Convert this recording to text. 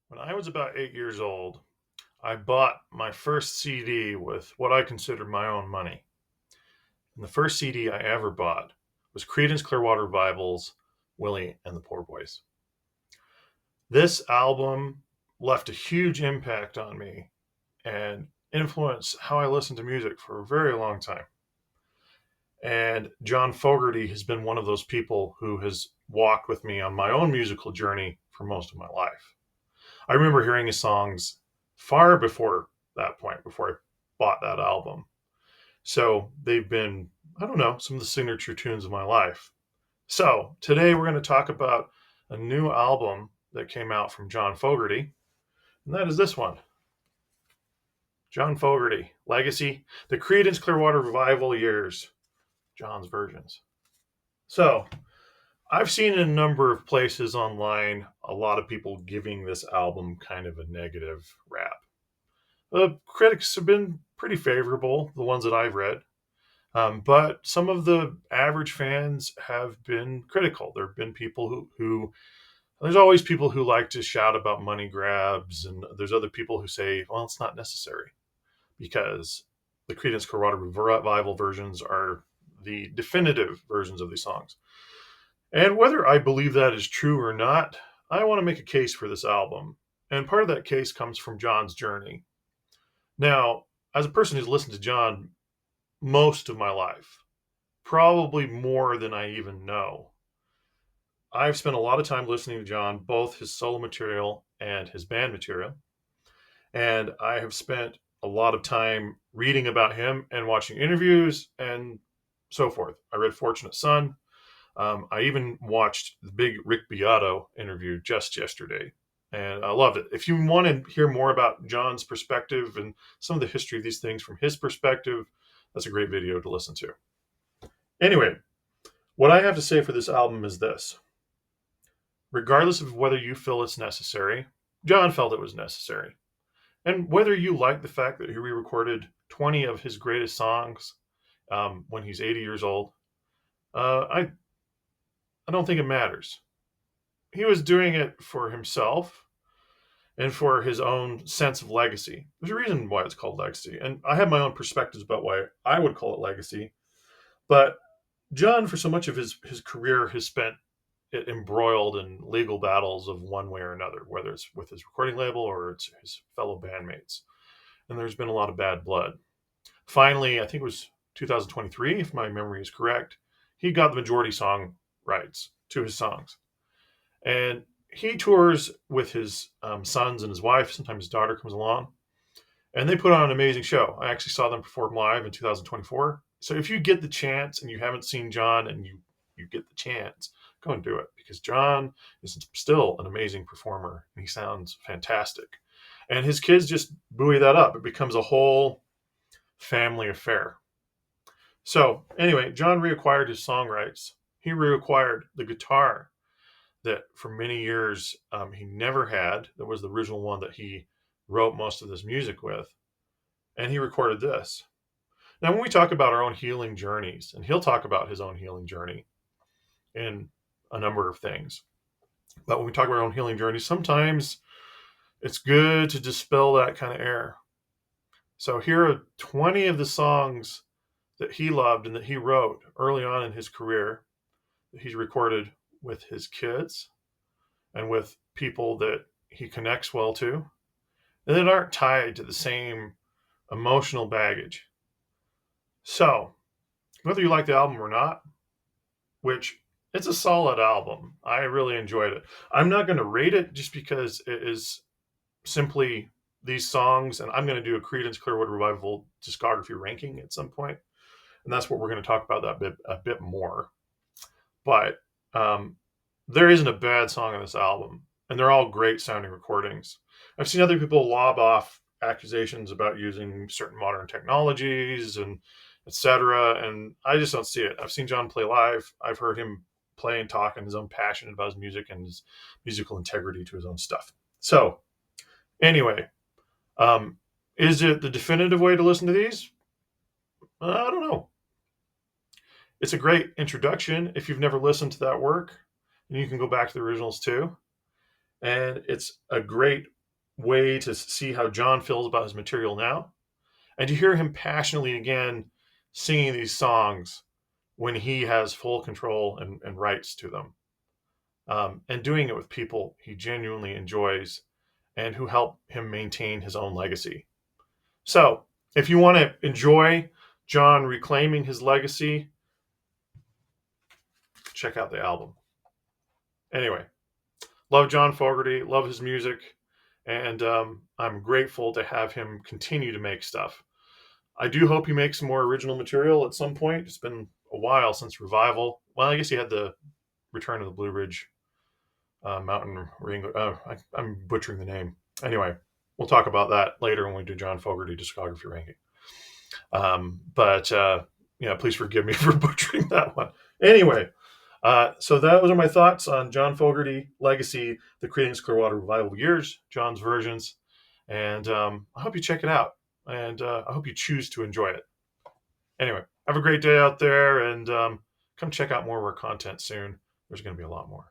When I was about 8 years old, I bought my first CD with what I considered my own money. And the first CD I ever bought was Creedence Clearwater Revival's Willie and the Poor Boys. This album left a huge impact on me and influenced how I listened to music for a very long time. And John Fogerty has been one of those people who has walked with me on my own musical journey for most of my life. I remember hearing his songs far before that point, before I bought that album. So they've been, I don't know, some of the signature tunes of my life. So today we're going to talk about a new album that came out from John Fogerty, and that is this one. John Fogerty, Legacy, the Creedence Clearwater Revival Years, John's versions. So I've seen in a number of places online a lot of people giving this album kind of a negative rap. The critics have been pretty favorable, the ones that I've read. But some of the average fans have been critical. There have been people who there's always people who like to shout about money grabs, and there's other people who say, well, it's not necessary because the Creedence Clearwater Revival versions are the definitive versions of these songs. And whether I believe that is true or not, I want to make a case for this album. And part of that case comes from John's journey. Now, as a person who's listened to John most of my life, probably more than I even know, I've spent a lot of time listening to John, both his solo material and his band material. And I have spent a lot of time reading about him and watching interviews and so forth. I read Fortunate Son. I even watched the big Rick Beato interview just yesterday, and I loved it. If you want to hear more about John's perspective and some of the history of these things from his perspective, that's a great video to listen to. Anyway, what I have to say for this album is this. Regardless of whether you feel it's necessary, John felt it was necessary. And whether you like the fact that he re recorded 20 of his greatest songs when he's 80 years old, I don't think it matters. He was doing it for himself and for his own sense of legacy. There's a reason why it's called legacy. And I have my own perspectives about why I would call it legacy. But John, for so much of his career, has spent it embroiled in legal battles of one way or another, whether it's with his recording label or it's his fellow bandmates. And there's been a lot of bad blood. Finally, I think it was 2023, if my memory is correct, he got the majority song rights to his songs. And he tours with his sons and his wife. Sometimes his daughter comes along. And they put on an amazing show. I actually saw them perform live in 2024. So if you get the chance and you haven't seen John and you get the chance, go and do it because John is still an amazing performer and he sounds fantastic. And his kids just buoy that up. It becomes a whole family affair. So anyway, John reacquired his song rights. He reacquired the guitar that for many years he never had. That was the original one that he wrote most of this music with. And he recorded this. Now, when we talk about our own healing journeys, and he'll talk about his own healing journey in a number of things. But when we talk about our own healing journey, sometimes it's good to dispel that kind of air. So here are 20 of the songs that he loved and that he wrote early on in his career that he's recorded with his kids and with people that he connects well to and that aren't tied to the same emotional baggage. So, whether you like the album or not, which it's a solid album, I really enjoyed it. I'm not going to rate it just because it is simply these songs, and I'm going to do a Creedence Clearwater Revival discography ranking at some point, and that's what we're going to talk about a bit more. But there isn't a bad song on this album, and they're all great sounding recordings. I've seen other people lob off accusations about using certain modern technologies and etc. And I just don't see it. I've seen John play live. I've heard him play and talk and his own passion about his music and his musical integrity to his own stuff. So anyway, is it the definitive way to listen to these? I don't know. It's a great introduction if you've never listened to that work, and you can go back to the originals too. And it's a great way to see how John feels about his material now, and to hear him passionately again singing these songs when he has full control and rights to them, and doing it with people he genuinely enjoys and who help him maintain his own legacy. So, if you want to enjoy John reclaiming his legacy, check out the album. Anyway, love John Fogerty, love his music, and I'm grateful to have him continue to make stuff. I do hope he makes some more original material at some point. It's been a while since Revival. Well, I guess he had the Return of the Blue Ridge Mountain Wrangler. I'm butchering the name. Anyway, we'll talk about that later when we do John Fogerty discography ranking. But yeah, please forgive me for butchering that one. Anyway, so those are my thoughts on John Fogerty Legacy, the Creedence Clearwater Revival years, John's versions, and I hope you check it out, and I hope you choose to enjoy it. Anyway, have a great day out there, and come check out more of our content soon. There's going to be a lot more.